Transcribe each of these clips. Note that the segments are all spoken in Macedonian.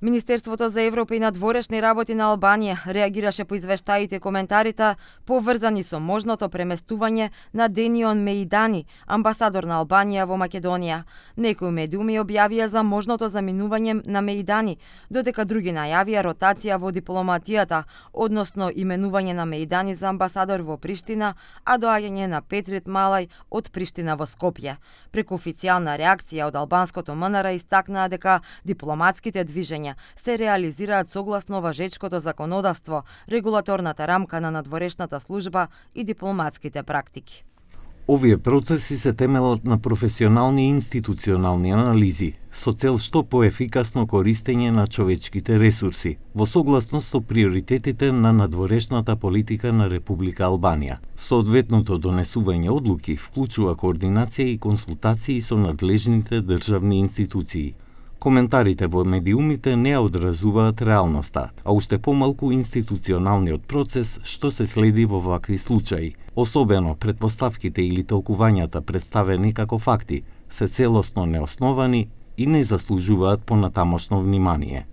Министерството за Европа и надворешни работи на Албанија реагираше по извештаите и коментарите поврзани со можното преместување на Денион Меидани, амбасадор на Албанија во Македонија. Некои медиуми објавија за можното заминување на Меидани, додека други најавија ротација во дипломатијата, односно именување на Меидани за амбасадор во Приштина, а доаѓање на Петрит Малај од Приштина во Скопје. Преку официјална реакција од албанското МНР истакнаа дека дипломатските движења се реализираат согласно важечкото законодавство, регулаторната рамка на надворешната служба и дипломатските практики. Овие процеси се темелат на професионални и институционални анализи, со цел што поефикасно користење на човечките ресурси, во согласност со приоритетите на надворешната политика на Република Албанија. Соодветното донесување одлуки вклучува координација и консултации со надлежните државни институции. Коментарите во медиумите не одразуваат реалноста, а уште помалку институционалниот процес што се следи во вакви случаи. Особено предпоставките или толкувањата представени како факти се целосно неосновани и не заслужуваат понатамошно внимание.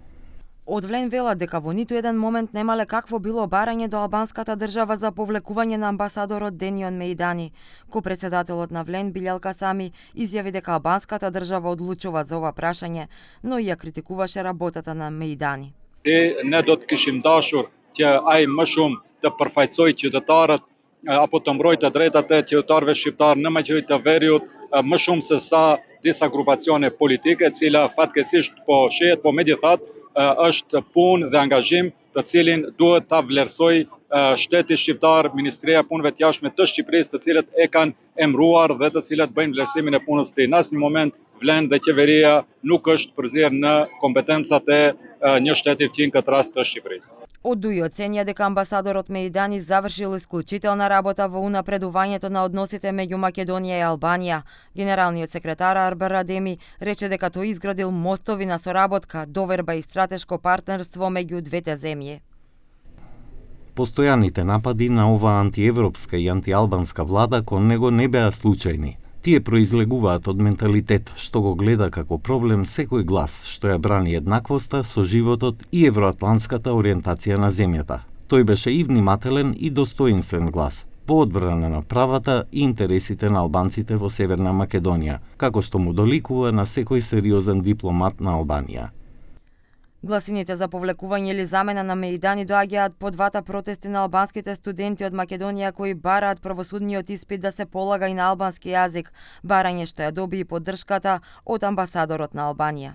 Од Влен велат дека во ниту еден момент немале какво било барање до албанската држава за повлекување на амбасадорот Денион Меидани. Ко-председателот на Влен Билјал Касами изјави дека албанската држава одлучува за ова прашање, но и ја критикуваше работата на Меидани. Ne do të kishim dashur që ai më shumë të përfaqësoj qytetarët apo të mbrojtë drejtat e qytetarëve shqiptar në Maqedoninë të Veriut më shumë se sa disa grupacione politike, e cila fatkeqësisht po shehet, po megjithatë është punë dhe angazhim të cilin duhet ta vlerësoj shteti shqiptar, Ministria e Punëve të Jashtme të Shqipërisë, të cilët e kanë emëruar dhe të cilët bëjnë vlerësimin e punës së tij. Në asnjë moment Vlen dhe qeveria nuk është përzierë në kompetencat e një shteti fqin, këtë rast të Shqipërisë. Одуи оценија дека амбасадорот Меидани завршил исклучителна работа во унапредувањето на односите меѓу Македонија и Албанија. Генералниот секретар Арбер Радеми рече дека тој изградил мостови на соработка, доверба и стратешко партнерство меѓу двете земји. Постојаните напади на оваа антиевропска и антиалбанска влада кон него не беа случајни. Тие произлегуваат од менталитет што го гледа како проблем секој глас што ја брани еднаквоста со животот и евроатлантската ориентација на земјата. Тој беше и внимателен и достоинствен глас во одбрана на правата и интересите на албанците во Северна Македонија, како што му доликува на секој сериозен дипломат на Албанија. Гласините за повлекување или замена на Меидани доаѓаат по двата протести на албанските студенти од Македонија кои бараат правосудниот испит да се полага и на албански јазик, барање што ја доби и поддршката од амбасадорот на Албанија.